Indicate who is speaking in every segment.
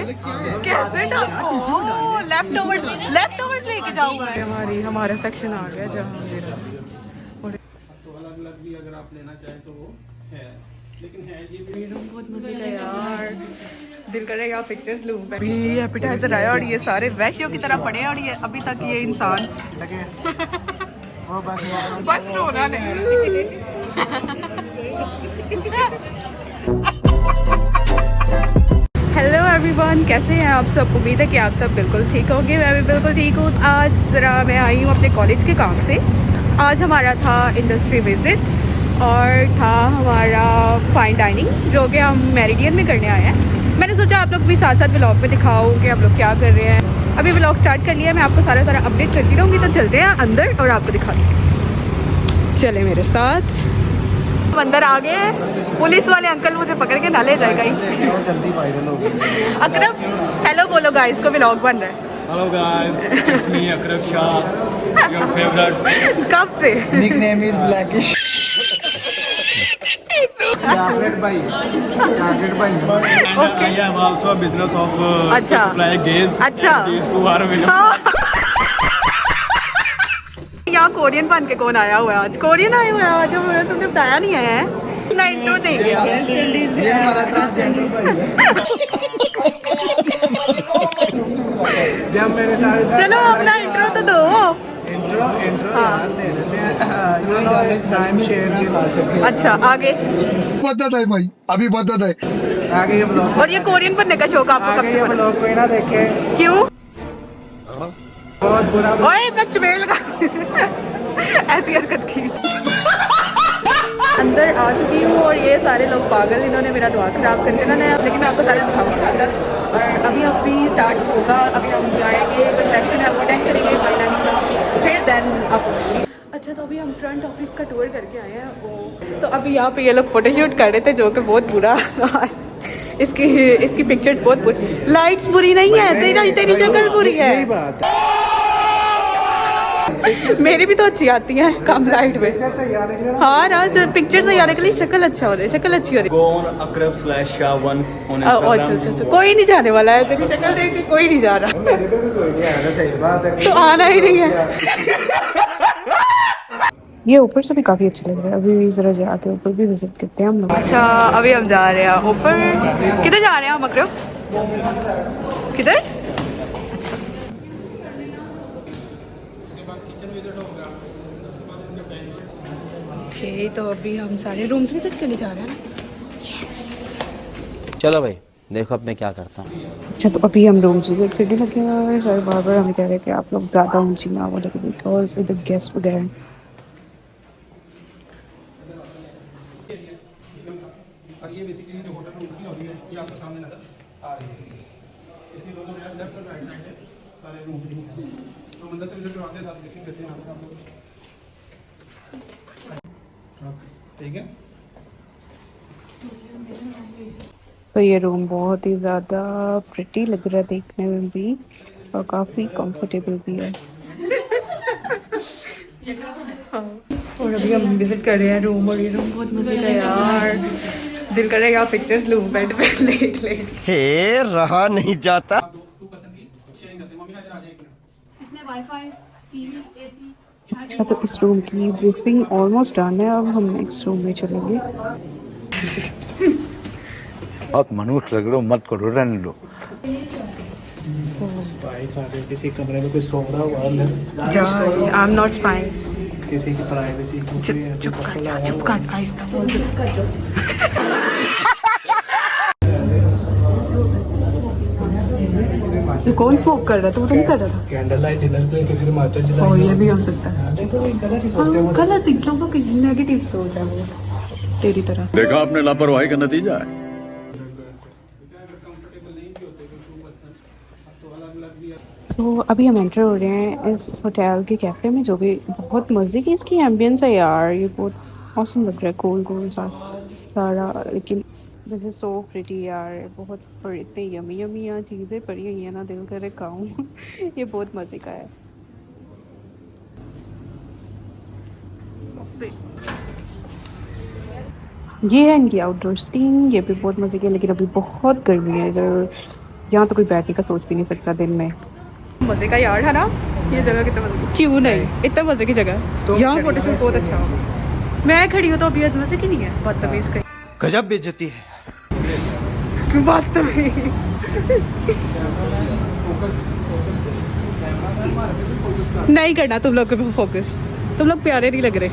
Speaker 1: कैसे left over लेके जाऊँ मैं। हमारा सेक्शन आ गया जहाँ मेरा
Speaker 2: तो अलग अलग भी अगर आप लेना चाहें तो वो है, लेकिन है ये भी
Speaker 1: बहुत मजे का यार। दिल कर रहा है यार पिक्चर्स लूं। अभी एपिटाइजर आया और ये सारे वैश्यों की तरह पड़े हैं और ये अभी तक ये इंसान बस रोना नहीं। हेलो एवरीवन, कैसे हैं आप सब? उम्मीद है कि आप सब बिल्कुल ठीक होंगे। मैं भी बिल्कुल ठीक हूँ। आज ज़रा मैं आई हूँ अपने कॉलेज के काम से। आज हमारा था इंडस्ट्री विजिट और था हमारा फाइन डाइनिंग जो कि हम मेरिडियन में करने आए हैं। मैंने सोचा आप लोग भी साथ साथ व्लॉग में दिखाओ कि हम लोग क्या कर रहे हैं। अभी व्लॉग स्टार्ट कर लिया है, मैं आपको सारा अपडेट करती रहूँगी। तो चलते हैं अंदर और आपको दिखाती हूँ। चले मेरे साथ। हम अंदर आ गए हैं। पुलिस वाले अंकल मुझे पकड़ के ना ले जाएगा
Speaker 2: जल्दी वायरल होगी।
Speaker 1: अकरब हेलो बोलो गाइस को, व्लॉग बन रहा है।
Speaker 2: Hello guys, it's me Akrab Shah, your favourite.
Speaker 1: कब से?
Speaker 2: Nickname is blackish. चॉकलेट भाई, चॉकलेट भाई।
Speaker 1: Okay.
Speaker 2: I have also a business of
Speaker 1: अच्छा।
Speaker 2: supply gaze.
Speaker 1: अच्छा।
Speaker 2: These two are available.
Speaker 1: हाँ। यहाँ कोरियन बन के कौन आया हुआ है आज? कोरियन आया हुआ है आज, तुमने बताया नहीं है ना। इंट्रो नहीं किया।
Speaker 2: ये हमारा ट्रांसजेंडर भाई है। जब मेरे साथ
Speaker 1: चलो अपना इंट्रो तो दो।
Speaker 2: इंट्रो
Speaker 1: हाँ।
Speaker 2: यार दे देते हैं। टाइम शेयर नहीं पा सकते।
Speaker 1: अच्छा आगे
Speaker 3: बदत है भाई, अभी बदत है।
Speaker 2: आगे ये ब्लॉग,
Speaker 1: और ये कोरियन बनने का शौक आपको कब
Speaker 2: आगे
Speaker 1: से
Speaker 2: ये
Speaker 1: बना?
Speaker 2: ब्लॉग कोई ना देखे।
Speaker 1: क्यों?
Speaker 2: बहुत बुरा।
Speaker 1: ओए मैं चपेड़ लगा ऐसी हरकत की। अंदर आ चुकी हूँ और ये सारे लोग पागल, इन्होंने मेरा दिमाग खराब कर देना है। लेकिन मैं आपको सारे दिखाऊंगी साथ साथ। और अभी स्टार्ट होगा। अभी हम जाएंगे, रिसेप्शन है वो अटेंड करेंगे फाइनली का, फिर देन अप। अच्छा तो अभी हम फ्रंट ऑफिस का टूर करके आए हैं वो। तो अभी यहाँ पे ये लोग फोटोशूट कर रहे थे जो कि बहुत बुरा इसकी पिक्चर्स बहुत बुरी। लाइट्स बुरी नहीं है, तेरी शक्ल बुरी है।
Speaker 2: यही बात है।
Speaker 1: मेरी भी तो अच्छी आती है कम लाइट में। हाँ ना, पिक्चर से आने के लिए शक्ल अच्छा हो रही है, शक्ल अच्छी हो रही
Speaker 2: Go on akrab/shah1 on
Speaker 1: है।
Speaker 2: Instagram.
Speaker 1: अच्छा कोई नहीं जाने वाला है, तेरी शक्ल देख के कोई नहीं जा रहा।
Speaker 2: मेरे पे भी कोई नहीं आया, सही बात है।
Speaker 1: तो आना ही नहीं है। ये ऊपर से भी काफी अच्छा लग रहा है। अभी जरा जाके ऊपर भी विजिट करते हैं हम लोग। अच्छा अभी हम जा रहे हैं ऊपर। किधर जा रहे हैं हम अकरब? किधर? अच्छा ओके, तो अभी हम सारे रूम्स विजिट करने जा रहे हैं ना।
Speaker 4: चलो भाई देखो अब मैं क्या करता हूँ।
Speaker 1: अच्छा तो अभी हम रूम्स विजिट करने लगे हैं और सर बार बार हमें कह रहे हैं कि आप लोग ज़्यादा ऊंची ना हो लगे बिकॉज इधर गेस्ट वगैरह हैं।
Speaker 2: और ये बेसिकली जो होटल रूम्स की लॉबी है ये आपको सामने नजर आ रही है। इसके दोनों लेफ्ट और राइट साइड है सारे रूम तो अंदर से विजिट करवाते हैं, साथ ब्रीफिंग देते हैं आप लोग। ठीक है।
Speaker 1: तो ये रूम बहुत ही ज़्यादा प्रिटी लग रहा है देखने में भी और काफ़ी कंफर्टेबल भी है। और अभी हम विजिट कर रहे हैं रूम और ये रूम बहुत मजे का यार। दिल कर रहा है यार पिक्चर्स लूं बेड पे लेट।
Speaker 3: हे रहा नहीं जाता।
Speaker 2: 2% की शेयरिंग करते हैं। मम्मी आ जाए एक मिनट।
Speaker 5: इसमें वाईफाई, टीवी, एसी।
Speaker 1: अच्छा तो इस रूम की ब्रीफिंग ऑलमोस्ट डन है। अब हम नेक्स्ट रूम में चलेंगे।
Speaker 6: बहुत मनुष्य लग रहे हो, मत करो, रहने दो।
Speaker 2: स्पाई खा रहे किसी कमरे में कोई सो रहा हुआ अंदर।
Speaker 1: I am not spying.
Speaker 2: किसी की प्राइवेसी
Speaker 1: चुप कर आहिस्ता बोल। ये कौन स्मोक कर रहा था? वो तो नहीं कर रहा था।
Speaker 2: कैंडल लाइट डिनर पे किसी ने मास्टर जला।
Speaker 1: और ये भी हो सकता है।
Speaker 2: देखो ये गलत ही सोचते हैं।
Speaker 1: गलत लोगों की नेगेटिव सोच है वो तेरी तरह।
Speaker 3: देखा आपने लापरवाही का नतीजा है।
Speaker 1: तो अभी हम एंटर हो रहे हैं इस होटल के कैफ़े में जो भी बहुत मज़े की इसकी एम्बियंस है यार। ये बहुत औसम लग रहा है, गोल सारा। लेकिन दिस इज सो प्रिटी यार। बहुत और इतने यमी यहाँ चीज़ें पड़ी हुई है ना, दिल करे खाऊं। ये बहुत मज़े का है। ये है इनकी आउटडोर सीटिंग। ये भी बहुत मज़े की है लेकिन अभी बहुत गर्मी है इधर। यहाँ तो कोई बैठने का सोच भी नहीं सकता दिन में। मज़े का यार है ना ये जगह, कितना मज़े, क्यों नहीं, इतना मज़े की जगह। यहाँ फोटोशूट बहुत अच्छा होगा। मैं खड़ी हूँ तो अभी मज़े की नहीं है, बदतमीज़ कहीं।
Speaker 3: गजब बेइज्जती है।
Speaker 1: क्यों बदतमीज़? नहीं करना तुम लोग को फोकस, तुम लोग प्यारे नहीं लग रहे।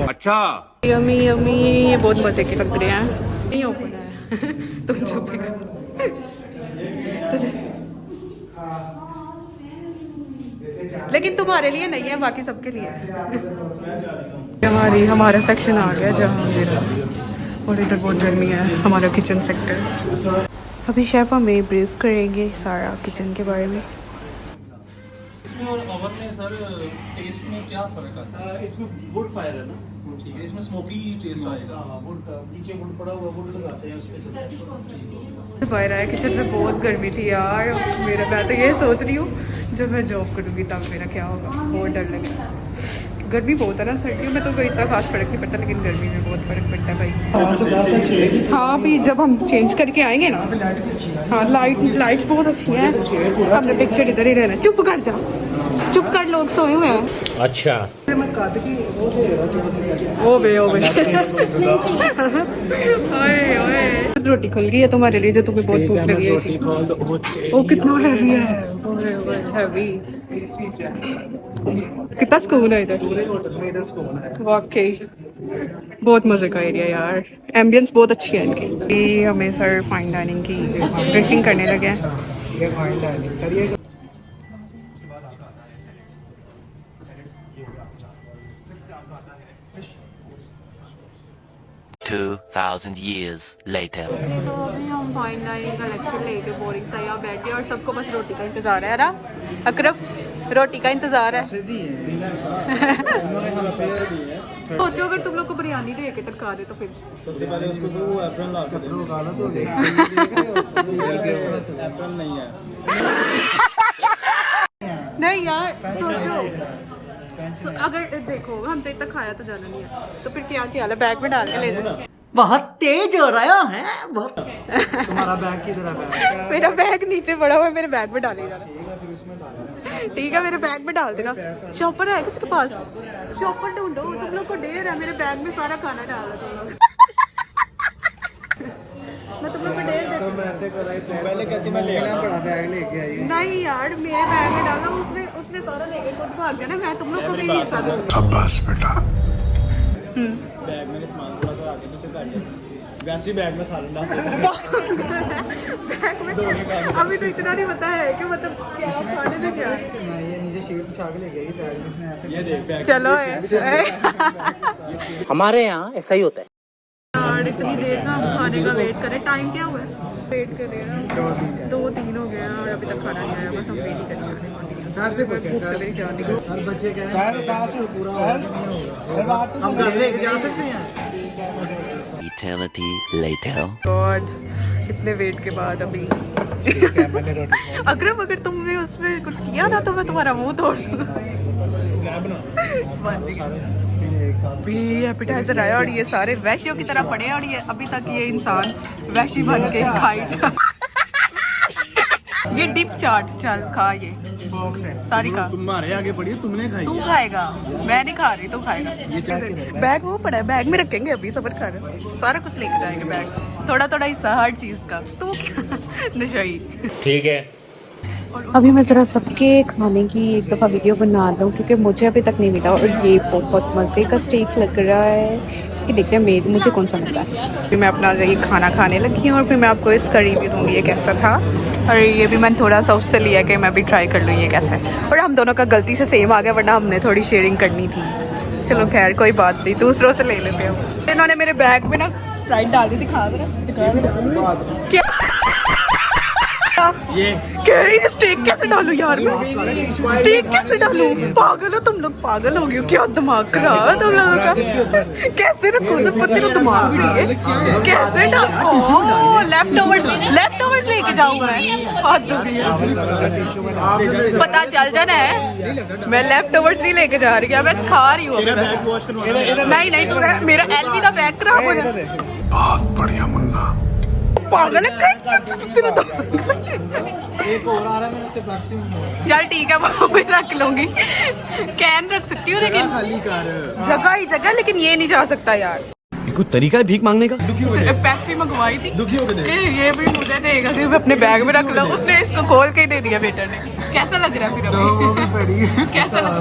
Speaker 3: अच्छा
Speaker 1: यम्मी यम्मी, ये बहुत मजे के लग रहे हैं। नहीं ओपन है तुम चुप ही करो। लेकिन तुम्हारे लिए नहीं है, बाकी सबके लिए है। हमारा सेक्शन आ गया जहाँ मेरा, और इधर बहुत गर्मी है। हमारा किचन सेक्टर। अभी शेफ हमें ब्रीफ करेंगे सारा किचन के बारे में।
Speaker 7: इसमें और ओवन में सर टेस्ट में क्या फर्क आता है? इसमें वुड फायर है ना, ठीक है, इसमें स्मोकी टेस्ट आएगा। वुड का नीचे वुड पड़ा हुआ, वुड लगाते हैं उसपे।
Speaker 1: बाहर आया, किचन में बहुत गर्मी थी यार। मेरा मैं तो ये सोच रही हूँ जब मैं जॉब करूँगी तब मेरा क्या होगा। बहुत डर लग रहा है, गर्मी बहुत है ना। सर्दियों में तो कोई इतना खास फर्क नहीं पड़ता, लेकिन गर्मी में बहुत फर्क पड़ता है भाई। हाँ अभी जब हम चेंज करके आएंगे ना, हाँ लाइट्स बहुत अच्छी हैं। हमने पिक्चर इधर ही रहना। चुप कर जा, चुप कर, लोग सोए हुए हैं।
Speaker 7: अच्छा
Speaker 1: ओबे रोटी खुल गई है तुम्हारे लिए, जो तुम्हें बहुत भूख लगी है। ओ कितना हैवी है, हैवी। कितना सुकून है इधर, वाकई बहुत मजे का एरिया यार। एम्बियंस बहुत अच्छी है इनकी। ये हमें सर फाइन डाइनिंग की ब्रीफिंग करने लगे हैं।
Speaker 8: 2000 years later.
Speaker 1: तो अभी हम फाइन डाइनिंग का लेक्चर लेके बोरिंग सा यहाँ बैठे और सबको बस रोटी का इंतजार है ना अकरम, रोटी का इंतजार है। सोचो अगर तुम लोग को बिरयानी दे के टटका दे तो फिर
Speaker 7: सबसे पहले उसको तो एप्रन ला के दो, गाना तो दे। एप्रन नहीं है।
Speaker 1: नहीं यार सोचो, अगर देखो हमसे इतना खाया तो जाना नहीं है तो फिर क्या ख्याल है बैग में डाल के ले जाओ।
Speaker 9: बहुत तेज हो रहा है बहुत। तुम्हारा बैग किधर है?
Speaker 1: मेरा बैग नीचे पड़ा हुआ है, मेरे बैग में डालेगा। ठीक है मेरे बैग में डाल देना। शॉपर है किसके पास? शॉपर ढूंढो, तुम लोग को ढेर है। मेरे बैग में सारा खाना डाला तुम लोग। मैं तुम लोग को ढेर देती हूँ।
Speaker 7: पहले कहती मैं लेना बड़ा बैग लेके आई।
Speaker 1: नहीं यार मेरे बैग में डाला, उसने सारा लेके खुद भाग गया ना। मैं तुम लोग को भी हिस्सा दूंगी।
Speaker 3: शाबाश बेटा।
Speaker 7: बैग में सामान थोड़ा सा आगे पीछे कर दिया, वैसे ही बैग में सालन डाल
Speaker 1: बैग में अभी तो इतना नहीं पता है कि मतलब क्या खाने में क्या।
Speaker 9: ये नीचे शीट बिछा के ले गई बैग में, इसने ऐसे।
Speaker 7: ये देख बैग।
Speaker 1: चलो
Speaker 9: हमारे यहाँ ऐसा ही होता है।
Speaker 1: और इतनी देर ना हम खाने का वेट करें। टाइम क्या हुआ है? वेट कर रहे हैं 2-3 हो गया और अभी तक खाना नहीं आया। बस हम वेट ही करेंगे।
Speaker 9: सर से पूछे, सर बच्चे कह रहे हैं सर बात तो पूरा होगा, हम घर लेके जा सकते हैं।
Speaker 8: Eternity later.
Speaker 1: गॉड इतने वेट के बाद अभी अकरम अगर तुमने उसमें कुछ किया ना तो मैं तुम्हारा मुंह तोड़ दूंगा। भी एपिटाइजर आया और ये सारे वैश्यों की तरह पड़े हैं और ये अभी तक ये इंसान वैश्य बन के खाई। ये डिप चाट, चल खा, ये बॉक्स है सारी का।
Speaker 7: तुम्हारे आगे पड़ी है, तुमने खाई।
Speaker 1: तू खाएगा, मैं नहीं खा रही, तू खाएगा। बैग वो पड़ा है, बैग में रखेंगे अभी, सबर कर। सारा कुछ लेके जाएंगे बैग, थोड़ा थोड़ा हिस्सा हर चीज का। तू क्या नशाई।
Speaker 7: ठीक है।
Speaker 10: अभी मैं ज़रा सबके खाने की एक दफ़ा वीडियो बना दूँ क्योंकि मुझे अभी तक नहीं मिला और ये बहुत मज़े का स्टेक लग रहा है कि देखते हैं मुझे कौन सा मिलता है। फिर मैं अपना यही खाना खाने लगी हूँ और फिर मैं आपको इस करी भी दूँगी ये कैसा था। और ये भी मैंने थोड़ा सा उससे लिया कि मैं भी ट्राई कर लूँ ये कैसा है। और हम दोनों का गलती से सेम आ गया, वरना हमने थोड़ी शेयरिंग करनी थी। चलो खैर कोई बात नहीं, दूसरों से ले लेते हैं। इन्होंने मेरे बैग में ना स्प्राइट डाल दी, दिखा दो क्या ये स्टेक कैसे डालूं यार मैं? स्टेक कैसे डालूं? पागल हो तुम लोग, पागल हो गए हो क्या? दिमाग खराब है तुम लोगों का। कैसे रखो तो पत्ते को दिमाग नहीं है। कैसे डालो? लेफ्ट ओवर्स लेके जाऊं मैं? हाथ धो गई, पता चल जाना है। मैं लेफ्ट ओवर्स नहीं लेके जा रही, मैं खा रही हूँ। नहीं तो मेरा एलवी का बैग खराब हो जाए।
Speaker 3: बहुत बढ़िया मुन्ना।
Speaker 1: पागल है तेरे तो
Speaker 9: एक और आ रहा है, मैं उससे पेप्सी मंगवाऊंगा।
Speaker 1: चल ठीक है वहाँ पे रख लूंगी, कैन रख सकती हूँ लेकिन
Speaker 9: खाली कर
Speaker 1: जगह ही जगह, लेकिन ये नहीं जा सकता यार।
Speaker 3: कोई तरीका है भीख मांगने का?
Speaker 1: पेप्सी मंगवाई थी,
Speaker 2: दुखी हो गए
Speaker 1: ये भी मुझे देगा कि मैं अपने बैग में रख लूं, उसने इसको खोल के ही दे दिया बेटर ने। कैसा लग रहा है फिर अभी? कैसा लग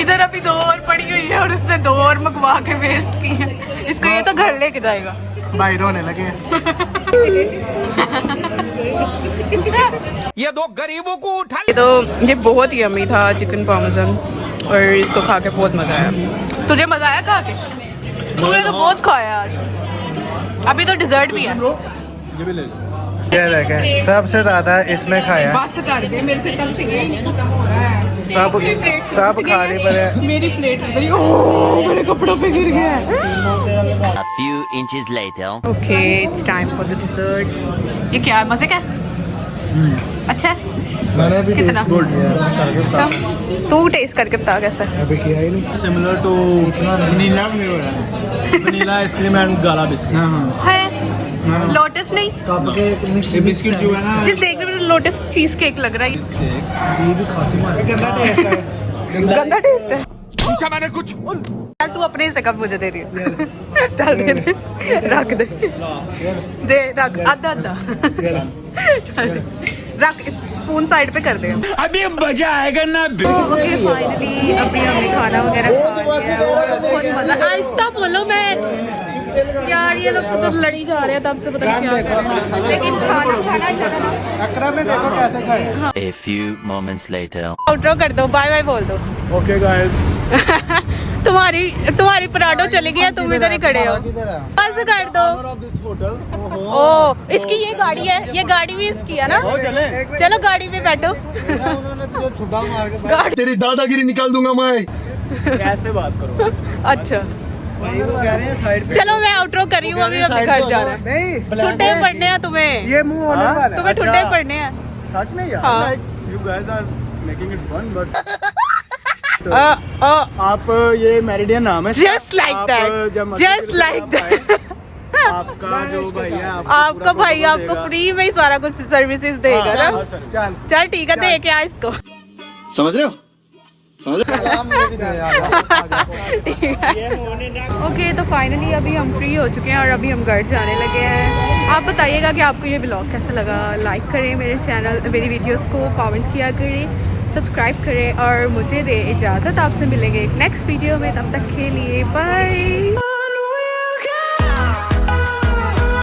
Speaker 1: इधर अभी 2 और पड़ी हुई है और उसने 2 और मंगवा के वेस्ट की है, इसको ये तो घर लेके जाएगा।
Speaker 9: भाई रोने लगे।
Speaker 7: ये दो गरीबों को उठा
Speaker 1: ये तो ये बहुत ही यम्मी था चिकन पार्मेसन, और इसको खा के बहुत मजा आया। तुझे मजा आया खा के? तूने तो बहुत खाया आज, अभी तो डिजर्ट भी है।
Speaker 9: ये देखे सबसे ज्यादा इसने खाया।
Speaker 1: बस कर दे, मेरे से तब से ये नहीं खत्म हो रहा है।
Speaker 9: सब खाने पर है।
Speaker 1: मेरी प्लेट उधर ही, ओह मेरे कपड़ों पे गिर गया है।
Speaker 8: A few inches later.
Speaker 1: Okay it's time for the dessert. ये क्या है, मजे का है? अच्छा है?
Speaker 9: मैंने भी
Speaker 1: कितना?
Speaker 9: टेस्ट किया।
Speaker 1: अच्छा तू टेस्ट करके बता कैसा है।
Speaker 9: अभी किया ही नहीं। सिमिलर टू वनीला फ्लेवर है। Vanilla ice cream and gala biscuit. हाँ
Speaker 1: है लोटस नहीं,
Speaker 9: कप के बिस्किट जो है ना,
Speaker 1: ये देखने में लोटस चीज केक लग रहा है।
Speaker 9: ये भी खाती मार। गंदा टेस्ट है।
Speaker 1: गंदा टेस्ट है।
Speaker 7: पूछा मैंने कुछ।
Speaker 1: चल तू अपने से कब मुझे दे रही है? चल दे दे, रख दे दे, रख आधा आधा चल दे, रख, स्पून साइड पे कर दे।
Speaker 7: अभी मजा आएगा ना।
Speaker 1: ओके फाइनली अभी हमने खाना वगैरह खा लिया, बहुत मजा। आहिस्ता बोलो, मैं यार ये लोग तो लड़ी जा रहे हैं तब से, पता नहीं क्या कर रहे हैं, लेकिन खाना अच्छा था।
Speaker 9: अकरम ने देखो कैसे खाया।
Speaker 8: A few moments later.
Speaker 1: Outro कर दो, बाय बाय बोल दो।
Speaker 9: Okay guys.
Speaker 1: तुम्हारी पराठो चली गई है, तुम इधर ही खड़े हो, बस कर दो। ओ इसकी ये गाड़ी है, ये गाड़ी भी इसकी है ना? चलो गाड़ी में बैठो।
Speaker 9: उन्होंने तुझे छुट्टा मार के
Speaker 3: तेरी दादागिरी निकाल दूंगा मैं।
Speaker 9: कैसे बात करो।
Speaker 1: अच्छा
Speaker 9: भाई वो कह रहे हैं साइड पे।
Speaker 1: चलो मैं आउटरो कर रही हूँ, अभी अपने घर जाना है।
Speaker 9: नहीं
Speaker 1: ठुड्डे पड़ने हैं तुम्हें,
Speaker 9: ये मुंह होने वाला है।
Speaker 1: तुम्हें ठुड्डे पड़ने हैं।
Speaker 9: सच में यार,
Speaker 1: हाँ।
Speaker 9: Like you guys are making it fun but आप ये मेरिडियन नाम है।
Speaker 1: Just like that, just like that.
Speaker 9: आपका जो भैया
Speaker 1: आपका भाई आपको फ्री में ही सारा कुछ सर्विसेज देगा ना?
Speaker 9: चल
Speaker 1: चल ठीक है, दे के आ इसको।
Speaker 3: समझ रहे हो? समझ रहे
Speaker 1: ओके तो फाइनली अभी हम फ्री हो चुके हैं और अभी हम घर जाने लगे हैं। आप बताइएगा कि आपको ये ब्लॉग कैसा लगा, लाइक करें मेरे चैनल, मेरी वीडियोस को कमेंट किया करें, सब्सक्राइब करें और मुझे दे इजाज़त। आपसे मिलेंगे एक नेक्स्ट वीडियो में, तब तक के लिए बाय।